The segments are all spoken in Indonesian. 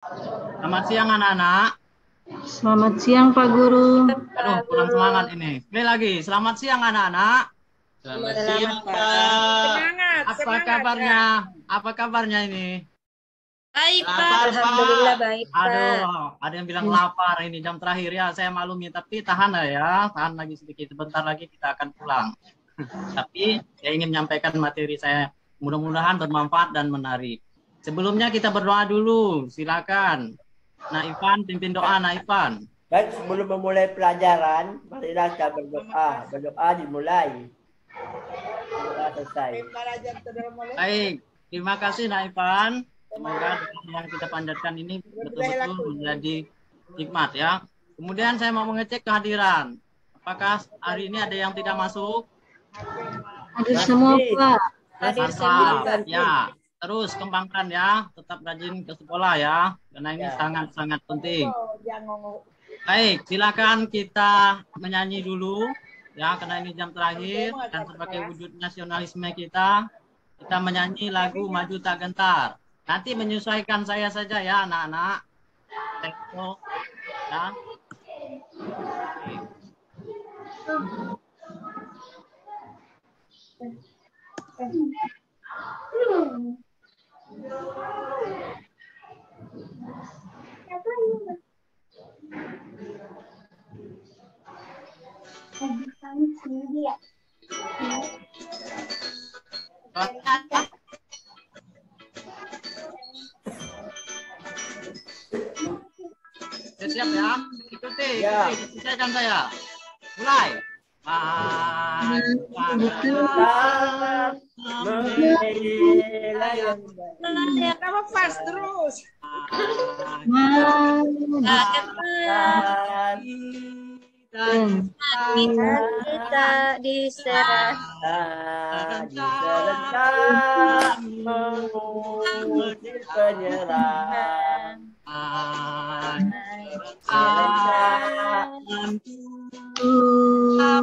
Selamat siang anak-anak. Selamat siang, Pak Guru. Aduh, kurang semangat ini. Sekali lagi, selamat siang anak-anak. Selamat Selamat siang, Pak. Pak. Semangat, Apa semangat kabarnya? Kak. Apa kabarnya ini? Baik Pak. Lapar, Alhamdulillah Pak. baik Aduh, Pak. ada yang bilang lapar ini jam terakhir ya. Saya maklumi, tapi tahan lah ya. Tahan lagi sedikit. Sebentar lagi kita akan pulang. Tapi saya ingin menyampaikan materi saya. Mudah-mudahan bermanfaat dan menarik. Sebelumnya kita berdoa dulu. Silakan. Nah, Ivan, pimpin doa, Nah, Ivan. Baik, sebelum memulai pelajaran, marilah kita berdoa. Berdoa dimulai. Berdoa selesai. Baik, terima kasih Naifan. Semoga doa yang kita panjatkan ini betul-betul menjadi hikmat ya. Kemudian saya mau mengecek kehadiran. Apakah hari ini ada yang tidak masuk? Hadir semua, Pak. Hadir semua. Mantap. Ya, terus kembangkan ya. Tetap rajin ke sekolah ya. Karena ini Ya. sangat-sangat penting. Baik, silakan kita menyanyi dulu ya, karena ini jam terakhir dan sebagai wujud nasionalisme kita menyanyi lagu Maju Tak Gentar. Nanti menyesuaikan saya saja ya anak-anak. Tempo ya. Siap ya. Ikuti, Ya. selesaikan saya. Mulai. Kamu fast terus. Kita diserah. Memuji penyerahan.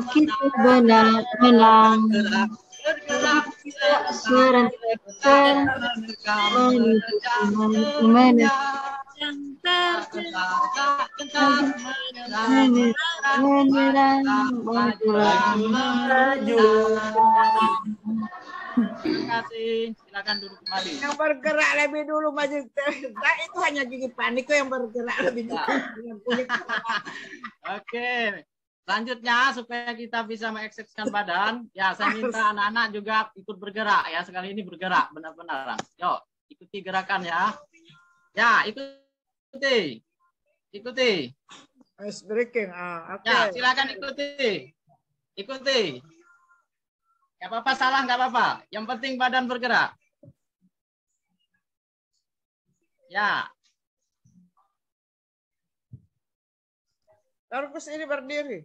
Kita benar menang. Serentak menuju menyerang Maju. Terima kasih. Silakan duduk kembali. Yang bergerak lebih dulu maju. Nah, itu hanya gigi panik yang bergerak lebih dulu. Oke. Selanjutnya supaya kita bisa mengekspresikan badan, ya saya minta anak-anak juga ikut bergerak ya. Sekali ini bergerak benar-benar. Yuk, ikuti gerakan ya. Ya, ikuti. Ikuti. Ice breaking. Oke. Ya, silakan ikuti. Ikuti. Gak apa-apa salah, gak apa-apa. Yang penting badan bergerak. Ya. Terus ini berdiri.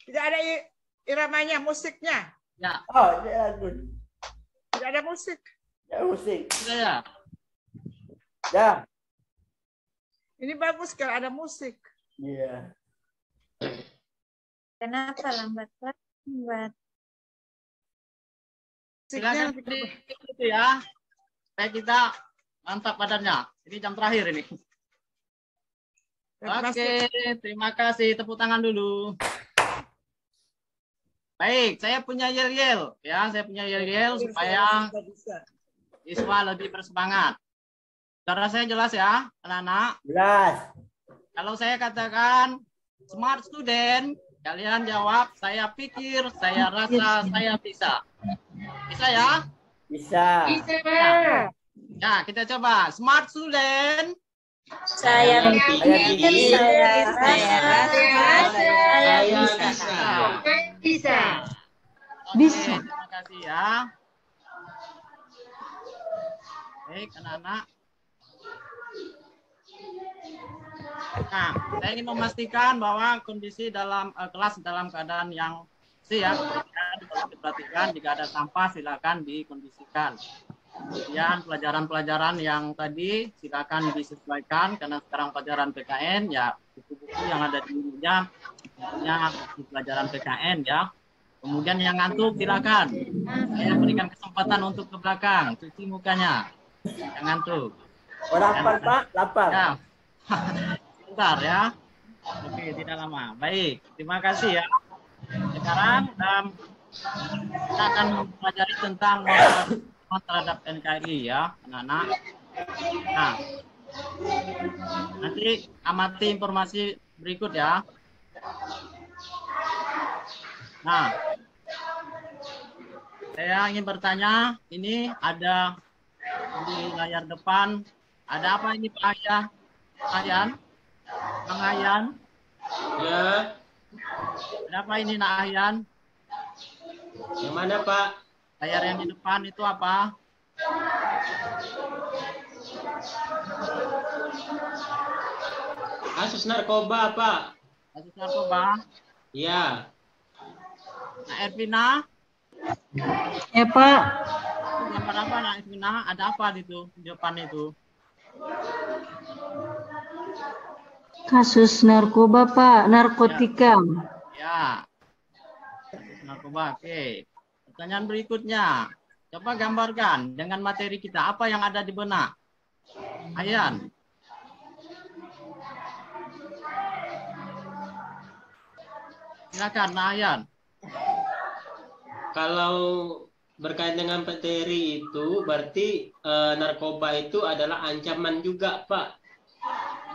Tidak ada iramanya, musiknya. Ya. Oh, ya, good. Tidak ada musik. Ya, musik. Sudah ya. Ya. Ini bagus kalau ada musik. Iya. Kenapa lambat? Lambat. Silakan ikuti ya. Supaya kita mantap badannya. Ini jam terakhir ini. Oke, terima kasih. Tepuk tangan dulu. Baik, saya punya yel-yel. Ya, saya punya yel-yel supaya siswa lebih bersemangat. Suara saya jelas ya, anak-anak? Jelas. Kalau saya katakan smart student, kalian jawab, saya pikir, saya rasa, saya bisa. Bisa ya? Bisa. Ya, kita coba. Smart student. Saya pikir, saya rasa, saya Bisa. Oke, Bisa. terima kasih ya. Baik, anak-anak. Nah, saya ingin memastikan bahwa kondisi dalam kelas dalam keadaan yang siap. Diperhatikan, jika ada sampah silakan dikondisikan. Kemudian pelajaran-pelajaran yang tadi silakan disesuaikan karena sekarang pelajaran PKN ya, buku-buku yang ada di meja tentunya di pelajaran PKN ya. Kemudian yang ngantuk silakan. Saya berikan kesempatan untuk ke belakang, cuci mukanya. Jangan tuh. Oh, lapar, Pak. Lapar. Ya. Bentar ya. Oke, tidak lama. Baik, terima kasih ya. Sekarang kita akan mempelajari tentang monitoring terhadap NKRI ya, anak-anak. Nah, nanti amati informasi berikut ya. Nah, saya ingin bertanya, ini ada di layar depan, ada apa ini Pak Ayan? Bang Ayan? Ya, Ada apa ini Nak Ayan? yang mana Pak? Layar yang di depan itu apa? Kasus narkoba Pak. Kasus narkoba. Ya, Nak Ervina? Ya Pak, Itu gambar apa Nak Ervina? Ada apa itu di depan itu? kasus narkoba Pak, narkotika. Ya, narkoba. Oke. Pertanyaan berikutnya. Coba gambarkan dengan materi kita apa yang ada di benak. Ayan. Silakan, Nak Ayan. kalau berkaitan dengan materi itu berarti narkoba itu adalah ancaman juga Pak.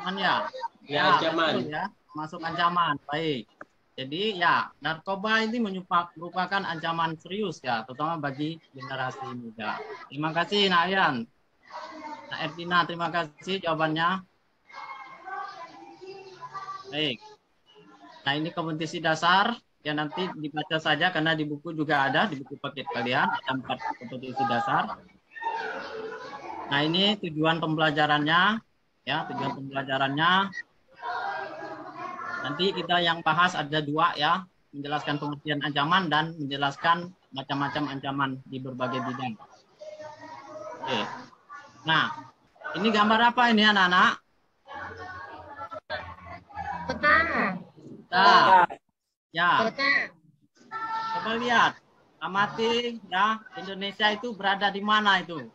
Aman ya? Ya, ancaman. betul ya. Masuk ancaman. Baik. Jadi ya, narkoba ini merupakan ancaman serius ya, terutama bagi generasi muda. Terima kasih, Nak Ayan. Nak Ervina, terima kasih jawabannya. Baik. Nah, ini kompetisi dasar yang nanti dibaca saja karena di buku juga ada, di buku paket kalian ada 4 kompetisi dasar. Nah, ini tujuan pembelajarannya ya, tujuan pembelajarannya. Nanti kita yang bahas ada 2 ya, menjelaskan pengertian ancaman dan menjelaskan macam-macam ancaman di berbagai bidang. Oke. Nah, ini gambar apa ini anak-anak? Peta. Nah, ya. Coba lihat, amati ya, Indonesia itu berada di mana itu?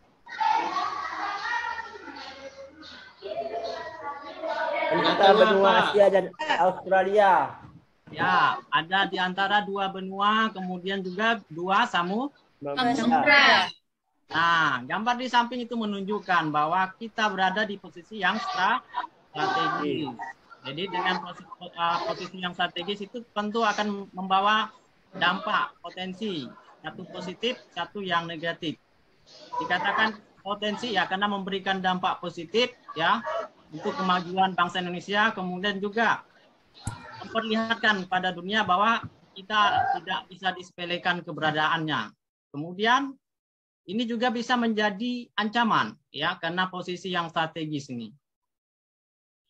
Antara benua Asia dan Australia. Ya, ada di antara 2 benua, kemudian juga 2 Samudra. Nah, gambar di samping itu menunjukkan bahwa kita berada di posisi yang strategis. Jadi dengan posisi yang strategis itu tentu akan membawa dampak potensi, satu positif, satu yang negatif. Dikatakan potensi ya karena memberikan dampak positif ya untuk kemajuan bangsa Indonesia, kemudian juga memperlihatkan pada dunia bahwa kita tidak bisa disepelekan keberadaannya. Kemudian ini juga bisa menjadi ancaman ya karena posisi yang strategis ini.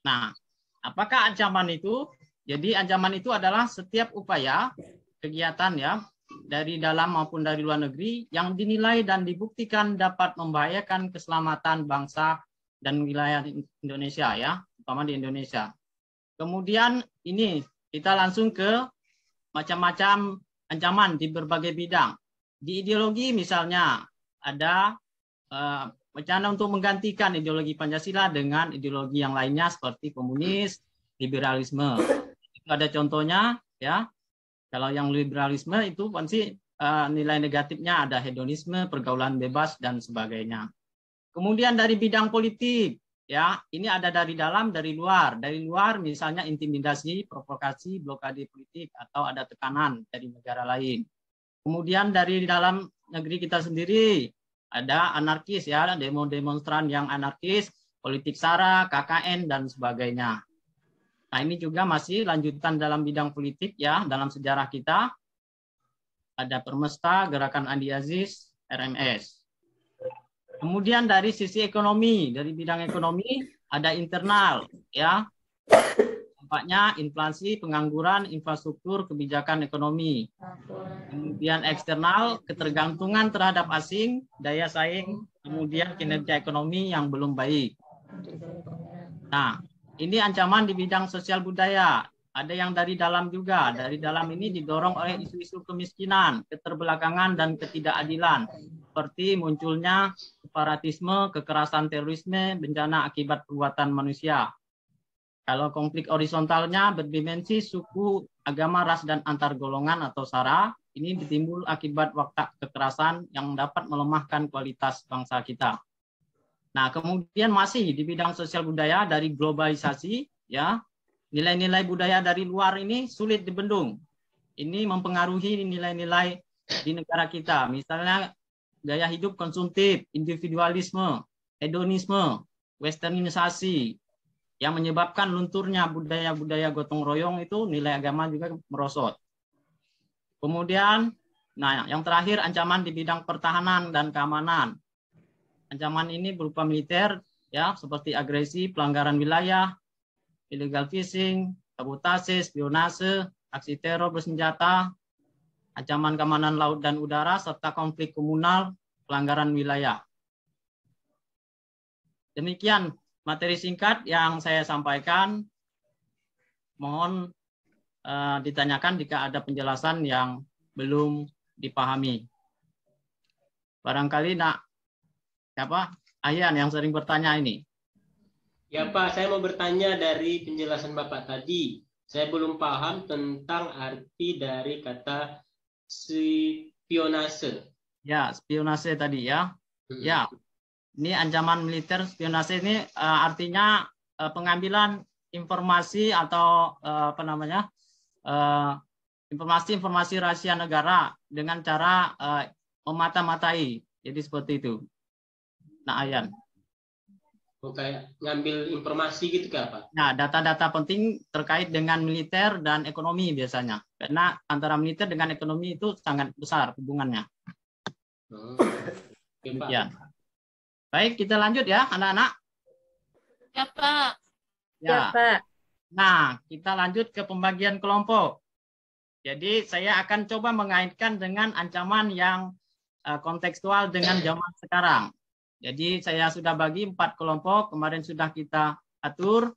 Nah, apakah ancaman itu? Jadi ancaman itu adalah setiap upaya kegiatan ya dari dalam maupun dari luar negeri yang dinilai dan dibuktikan dapat membahayakan keselamatan bangsa dan wilayah Indonesia ya, terutama di Indonesia. Kemudian ini kita langsung ke macam-macam ancaman di berbagai bidang. Di ideologi misalnya ada rencana untuk menggantikan ideologi Pancasila dengan ideologi yang lainnya seperti komunis, liberalisme. Itu ada contohnya ya. Kalau yang liberalisme itu pasti nilai negatifnya ada hedonisme, pergaulan bebas dan sebagainya. Kemudian dari bidang politik ya, ini ada dari dalam, dari luar. Dari luar misalnya intimidasi, provokasi, blokade politik atau ada tekanan dari negara lain. Kemudian dari dalam negeri kita sendiri ada anarkis ya, demo-demonstran yang anarkis, politik SARA, KKN dan sebagainya. Nah, ini juga masih lanjutan dalam bidang politik ya, dalam sejarah kita. Ada Permesta, Gerakan Andi Aziz, RMS. Kemudian dari sisi ekonomi, dari bidang ekonomi ada internal ya. Tampaknya inflasi, pengangguran, infrastruktur, kebijakan ekonomi. Kemudian eksternal, ketergantungan terhadap asing, daya saing, kemudian kinerja ekonomi yang belum baik. Nah, ini ancaman di bidang sosial budaya. Ada yang dari dalam juga. Dari dalam ini didorong oleh isu-isu kemiskinan, keterbelakangan, dan ketidakadilan. Seperti munculnya separatisme, kekerasan, terorisme, bencana akibat perbuatan manusia. Kalau konflik horizontalnya berdimensi suku, agama, ras, dan antar golongan atau SARA, ini ditimbul akibat watak kekerasan yang dapat melemahkan kualitas bangsa kita. Nah, kemudian masih di bidang sosial budaya dari globalisasi, ya, nilai-nilai budaya dari luar ini sulit dibendung. Ini mempengaruhi nilai-nilai di negara kita. Misalnya gaya hidup konsumtif, individualisme, hedonisme, westernisasi, yang menyebabkan lunturnya budaya-budaya gotong royong itu nilai agama juga merosot. Kemudian, nah yang terakhir ancaman di bidang pertahanan dan keamanan. Ancaman ini berupa militer, ya seperti agresi, pelanggaran wilayah, illegal fishing, sabotase, spionase, aksi teror bersenjata, ancaman keamanan laut dan udara, serta konflik komunal, pelanggaran wilayah. Demikian materi singkat yang saya sampaikan. Mohon ditanyakan jika ada penjelasan yang belum dipahami. Barangkali siapa? Ayan yang sering bertanya ini. Ya Pak, saya mau bertanya dari penjelasan Bapak tadi. Saya belum paham tentang arti dari kata spionase. Ya, spionase tadi ya. Ya, ini ancaman militer spionase ini artinya pengambilan informasi atau informasi-informasi rahasia negara dengan cara memata-matai. Jadi seperti itu. Nah, Ayan. Kayak ngambil informasi gitu kah Pak? Nah, data-data penting terkait dengan militer dan ekonomi biasanya. Karena antara militer dengan ekonomi itu sangat besar hubungannya. Oke, Pak. Ya. Baik, kita lanjut ya, anak-anak. Ya, Pak. Ya, Pak. Nah, kita lanjut ke pembagian kelompok. Jadi, saya akan coba mengaitkan dengan ancaman yang kontekstual dengan zaman sekarang. Jadi, saya sudah bagi 4 kelompok, kemarin sudah kita atur,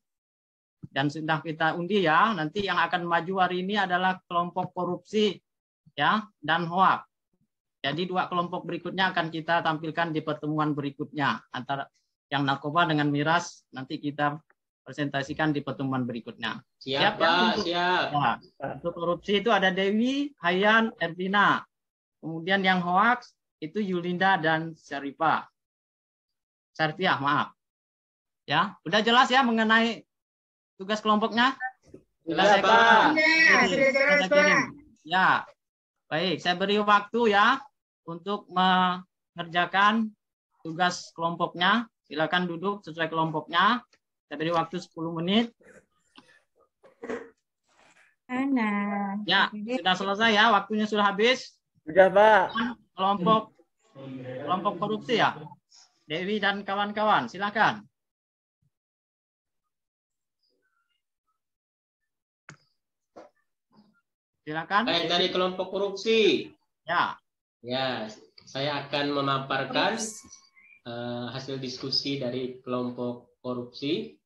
dan sudah kita undi ya. Nanti yang akan maju hari ini adalah kelompok korupsi ya dan hoak. Jadi 2 kelompok berikutnya akan kita tampilkan di pertemuan berikutnya. Antara yang narkoba dengan miras nanti kita presentasikan di pertemuan berikutnya. Siap, Pak. Siap. Ya, untuk korupsi itu ada Dewi, Hayan, Ervina. Kemudian yang hoaks itu Yulinda dan Syarifah. Syarifah, maaf. Ya, udah jelas ya mengenai tugas kelompoknya? Jelas, Pak. Ya, baik. Saya beri waktu ya untuk mengerjakan tugas kelompoknya. Silakan duduk sesuai kelompoknya. Saya beri waktu 10 menit. Ya, sudah selesai ya. Waktunya sudah habis. Sudah, Pak. Kelompok korupsi ya. Dewi dan kawan-kawan, silakan. Silakan. Baik, dari kelompok korupsi. Ya. Ya, saya akan memaparkan hasil diskusi dari kelompok korupsi.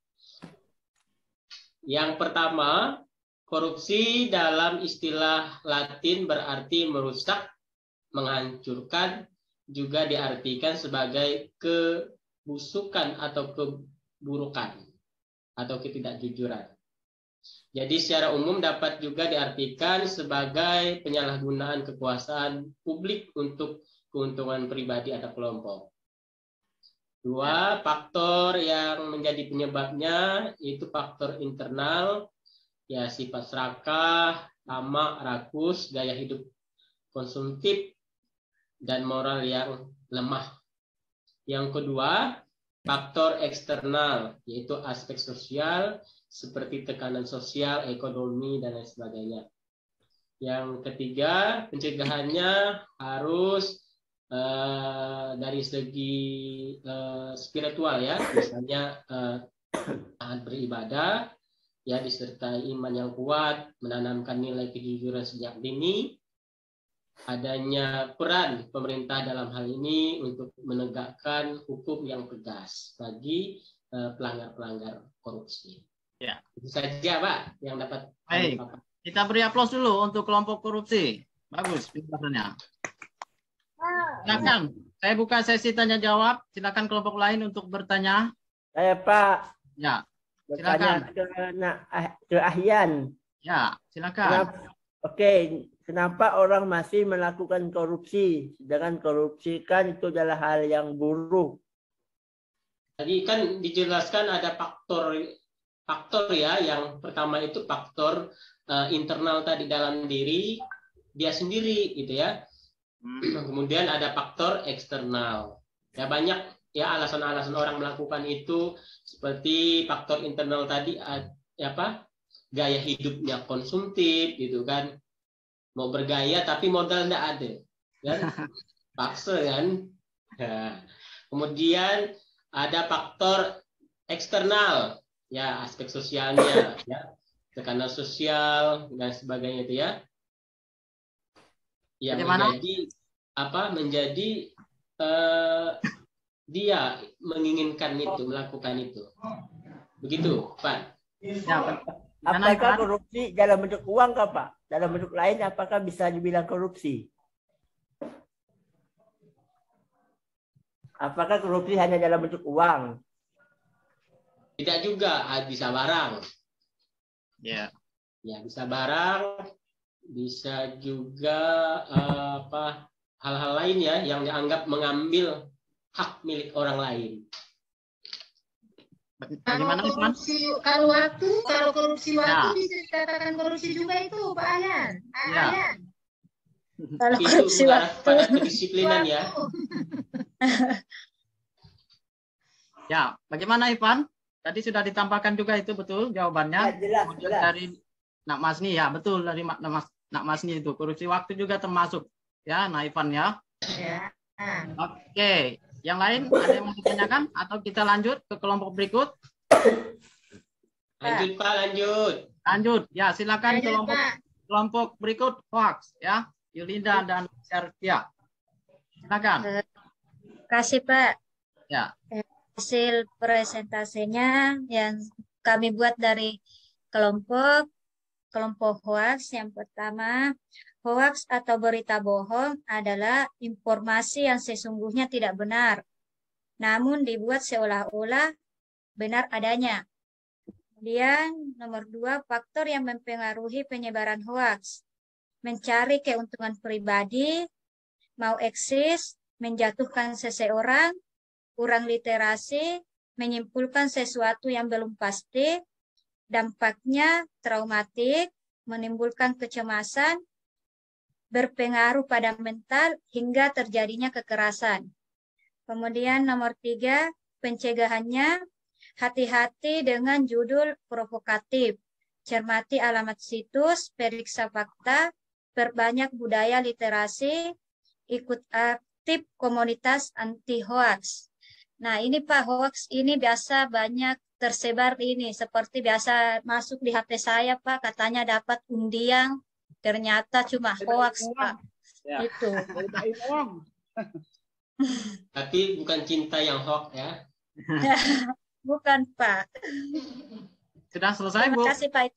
Yang pertama, korupsi dalam istilah Latin berarti merusak, menghancurkan, juga diartikan sebagai kebusukan atau keburukan atau ketidakjujuran. Jadi secara umum dapat juga diartikan sebagai penyalahgunaan kekuasaan publik untuk keuntungan pribadi atau kelompok. 2, faktor yang menjadi penyebabnya itu faktor internal, ya sifat serakah, tamak, rakus, gaya hidup konsumtif, dan moral yang lemah. Yang kedua, faktor eksternal, yaitu aspek sosial, seperti tekanan sosial, ekonomi, dan lain sebagainya. Yang ketiga, pencegahannya harus dari segi spiritual ya, misalnya taat beribadah, ya disertai iman yang kuat, menanamkan nilai kejujuran sejak dini, adanya peran pemerintah dalam hal ini untuk menegakkan hukum yang tegas bagi pelanggar-pelanggar korupsi. Ya. Itu saja Pak yang dapat. Baik, kita beri aplaus dulu untuk kelompok korupsi. Bagus penjelasannya. Silakan Saya buka sesi tanya jawab. Silakan kelompok lain untuk bertanya. Saya Pak Ya, bertanya silakan. ke Ahyan. Ya, silakan. Kenapa orang masih melakukan korupsi? Sedangkan korupsi kan itu adalah hal yang buruk. Tadi kan dijelaskan ada faktor ya. Yang pertama itu faktor internal tadi dalam diri dia sendiri gitu ya. Kemudian ada faktor eksternal. Ya banyak ya alasan-alasan orang melakukan itu, seperti faktor internal tadi gaya hidupnya konsumtif gitu kan. Mau bergaya tapi modal enggak ada. Kan? Paksa kan. Nah, kemudian ada faktor eksternal, ya aspek sosialnya, ya tekanan sosial dan sebagainya itu ya, yang menjadi dia menginginkan itu, melakukan itu, begitu, Pak. Ya, apakah korupsi dalam bentuk uang, Pak? Dalam bentuk lain, apakah bisa dibilang korupsi? Apakah korupsi hanya dalam bentuk uang? Tidak juga, bisa barang. Ya. Ya, bisa barang, bisa juga hal-hal lain ya yang dianggap mengambil hak milik orang lain. Bagaimana, Kalau korupsi waktu bisa dikatakan korupsi juga itu, Pak Ahyan. Ya. Kalau itu korupsi mengarah waktu. pada kedisiplinan ya. Ya, bagaimana Ivan? Tadi sudah ditampakkan juga itu betul jawabannya. Ya, jelas. Dari Nak Masni ya, betul dari Nak Masni itu korupsi waktu juga termasuk ya, Nah Ivan ya. Ya. Oke, yang lain ada yang mau ditanyakan atau kita lanjut ke kelompok berikut? Lanjut Pak, lanjut. Lanjut, ya silakan kelompok berikut hoax ya, Yulinda dan Sertia. Silakan. Kasih Pak. Ya. Hasil presentasinya yang kami buat dari kelompok hoax. Yang pertama, hoax atau berita bohong adalah informasi yang sesungguhnya tidak benar, namun dibuat seolah-olah benar adanya. Kemudian nomor 2, faktor yang mempengaruhi penyebaran hoax: mencari keuntungan pribadi, mau eksis, menjatuhkan seseorang, kurang literasi, menyimpulkan sesuatu yang belum pasti, dampaknya traumatik, menimbulkan kecemasan, berpengaruh pada mental hingga terjadinya kekerasan. Kemudian nomor 3, pencegahannya, hati-hati dengan judul provokatif, cermati alamat situs, periksa fakta, perbanyak budaya literasi, ikut aktif komunitas anti hoax. Nah ini Pak, hoax ini biasa banyak tersebar ini, seperti biasa masuk di HP saya Pak, katanya dapat undian, ternyata cuma hoax Pak. Ya. Itu. Tapi bukan cinta yang hoax ya. Bukan Pak. Sudah selesai Bu? Terima kasih Pak.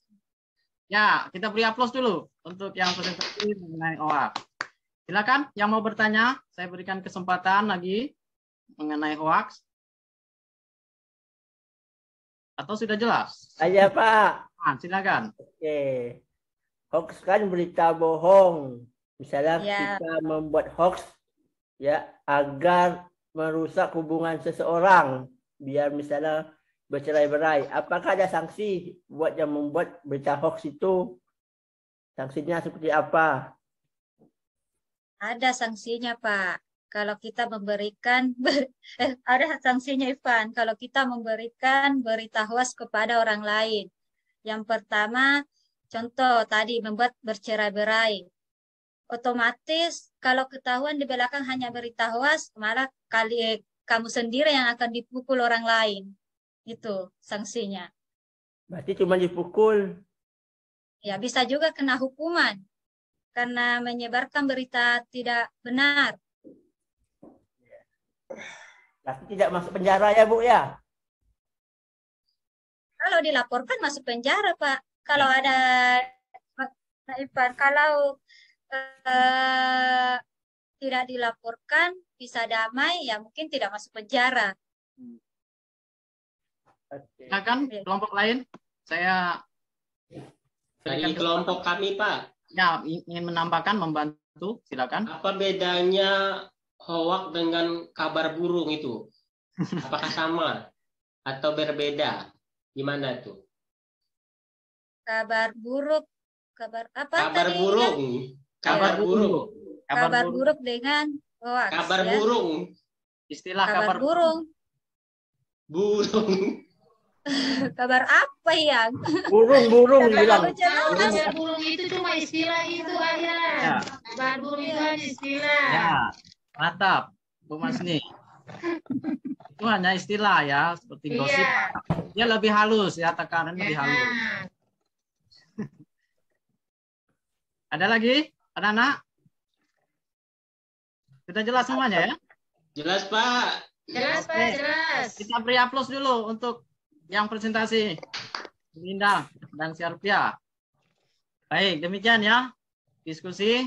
Ya, kita beri aplaus dulu untuk yang presentasi mengenai hoax. Silakan yang mau bertanya, saya berikan kesempatan lagi mengenai hoax. Atau sudah jelas? Saya Pak. Silakan. Oke. Hoax kan berita bohong. Misalnya kita membuat hoax ya agar merusak hubungan seseorang, biar misalnya bercerai-berai. Apakah ada sanksi buat yang membuat berita hoax itu? Sanksinya seperti apa? Ada sanksinya Pak. Kalau kita memberikan ada sanksinya Ivan. Kalau kita memberikan berita hoax kepada orang lain. Yang pertama, contoh tadi membuat bercerai-berai. Otomatis kalau ketahuan di belakang hanya berita hoax, malah kamu sendiri yang akan dipukul orang lain. Itu sanksinya. Berarti cuma dipukul. Ya bisa juga kena hukuman karena menyebarkan berita tidak benar. Berarti tidak masuk penjara ya Bu ya? Kalau dilaporkan masuk penjara Pak. Kalau ada Ivan, kalau tidak dilaporkan, bisa damai, ya mungkin tidak masuk penjara. Silakan kelompok lain. Saya Dari kelompok kami, Pak. ya ingin menambahkan, membantu, silakan. Apa bedanya hoak dengan kabar burung itu? Apakah sama atau berbeda? Gimana tuh? Kabar buruk, kabar apa Kabar tadi? burung. Kabar burung. Kabar buruk dengan hoax. Kabar ya. burung. Istilah Kabar burung. Burung. Kabar apa yang? Burung bilang. Kabar burung itu cuma istilah itu aja. Ya. Kabar burung itu hanya istilah. Ya, mantap, Bu Masni. Itu hanya istilah ya, seperti gosip. Iya. Dia lebih halus ya, tekanannya lebih halus. Ada lagi, anak-anak? Sudah jelas semuanya ya? Jelas, Pak. Jelas, Pak, jelas. Kita beri aplaus dulu untuk yang presentasi Linda dan Syarpia. Baik, demikian ya diskusi.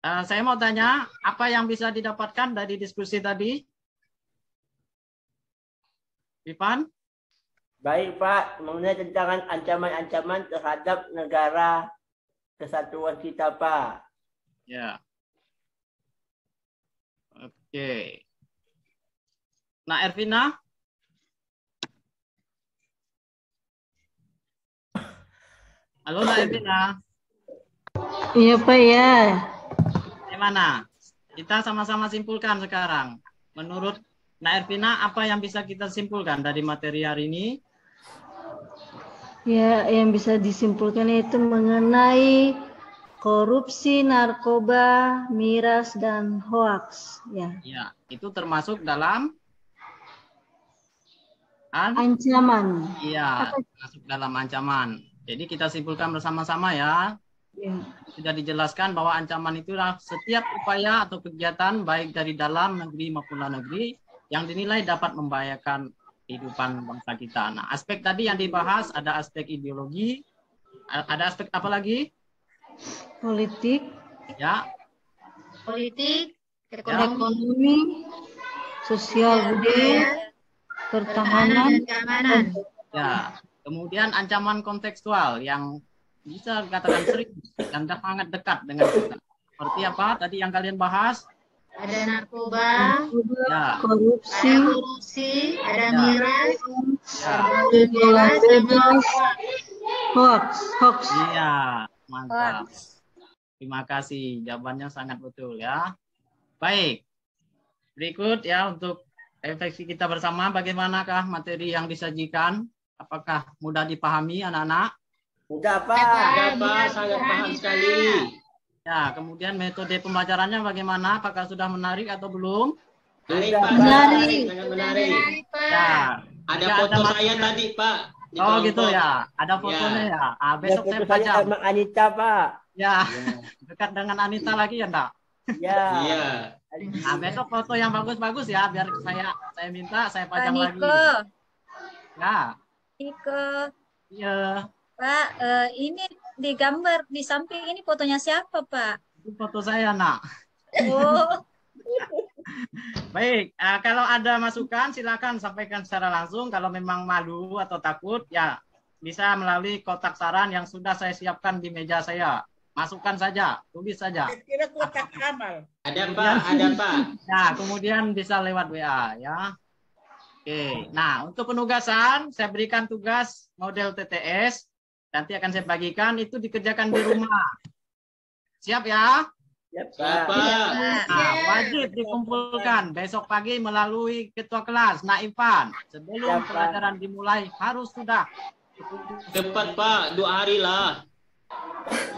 Saya mau tanya, apa yang bisa didapatkan dari diskusi tadi? Ivan? Baik Pak, mengenai tentang ancaman-ancaman terhadap negara kesatuan kita Pak. Ya. Oke. Nah, Ervina? Halo, Nak Ervina. Iya Pak ya. Gimana? Kita sama-sama simpulkan sekarang. Menurut Nak Ervina, apa yang bisa kita simpulkan dari materi hari ini? Ya, yang bisa disimpulkan itu mengenai korupsi, narkoba, miras, dan hoaks. Ya. Ya, itu termasuk dalam Ancaman. Iya, masuk dalam ancaman. Jadi kita simpulkan bersama-sama ya. Ya. Sudah dijelaskan bahwa ancaman itulah setiap upaya atau kegiatan baik dari dalam negeri maupun luar negeri yang dinilai dapat membahayakan kehidupan bangsa kita. Nah, aspek tadi yang dibahas ada aspek ideologi, ada aspek apa lagi? Politik, Ya, Politik, ekonomi, sosial budaya, pertahanan, dan keamanan. ya. Kemudian ancaman kontekstual yang bisa dikatakan sering dan sangat dekat dengan kita. Seperti apa tadi yang kalian bahas? Ada narkoba, Ya, korupsi, ada korupsi, ada Ya. miras, ya. bebas, bebas, hoax. Iya, mantap. Terima kasih, jawabannya sangat betul ya. Baik, berikut ya untuk refleksi kita bersama, bagaimanakah materi yang disajikan? Apakah mudah dipahami anak-anak? Mudah Pak. Ya, Pak. Sangat paham sekali. Ya, kemudian metode pembelajarannya bagaimana? Apakah sudah menarik atau belum? Menarik, Pak. Menarik. Sangat menarik. Ya, Ada ya, foto ada saya tadi, Pak. di Oh gitu kelompok. ya, ada fotonya ya. Besok saya Foto saya pajang. sama Anita Pak. Ya, dekat dengan Anita lagi ya enggak? Ya. Iya. Nah, besok foto yang bagus-bagus ya, biar saya minta saya Pak pajang lagi. Niko, Ya, Niko, iya. Pak, ini di gambar di samping ini fotonya siapa, Pak? Itu foto saya, Nak. Oh, Baik, kalau ada masukan silakan sampaikan secara langsung. Kalau memang malu atau takut, ya bisa melalui kotak saran yang sudah saya siapkan di meja saya. Masukkan saja, tulis saja. Kira kotak amal. Ada, Pak. Ada, Pak. Nah, kemudian bisa lewat WA ya. Oke, nah untuk penugasan saya berikan tugas model TTS. Nanti akan saya bagikan, itu dikerjakan di rumah. Siap ya? Siap, Siapa? Pak. Nah, wajib dikumpulkan besok pagi melalui ketua kelas, Naifan. Sebelum Siap, Pak. pelajaran dimulai harus sudah. Cepat, Pak. 2 hari lah.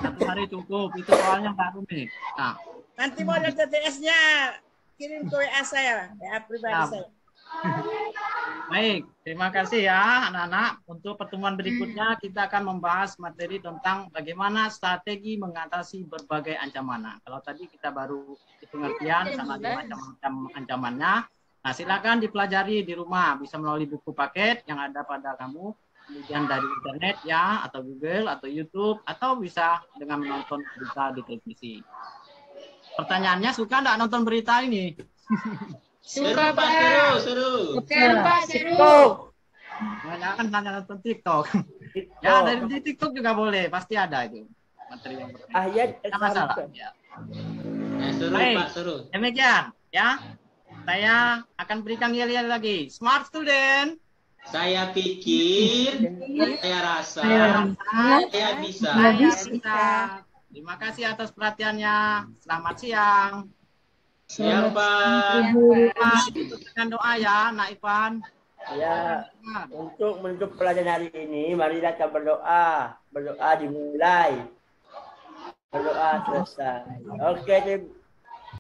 1 hari cukup, itu soalnya nggak rumit. Nah, Nanti model TTS-nya kirim ke WA saya, WA pribadi Siap. saya. baik, terima kasih ya anak-anak. Untuk pertemuan berikutnya kita akan membahas materi tentang bagaimana strategi mengatasi berbagai ancaman. Nah, kalau tadi kita baru pengertian sama macam-macam ancamannya. Nah, silakan dipelajari di rumah, bisa melalui buku paket yang ada pada kamu, kemudian dari internet ya, atau Google atau YouTube, atau bisa dengan menonton berita di televisi. Pertanyaannya, suka nggak nonton berita ini? Suka, Pak, Pak. seru. Seru, Pak, seru. Jangan hanya nonton TikTok. Ya, dari di TikTok juga boleh, pasti ada itu materi yang berbeda. Ayat Tidak masalah. Ya. Seru, Baik. Pak, seru. Demikian, ya. Saya akan berikan yel-yel lagi. Smart student. Saya pikir, saya rasa, saya bisa. Saya bisa. Terima kasih atas perhatiannya. Selamat siang. Ya, Pak. Dengan doa ya, Nak Ivan. Ya, untuk menutup pelajaran hari ini, mari kita berdoa. Berdoa dimulai. Berdoa selesai. Oke,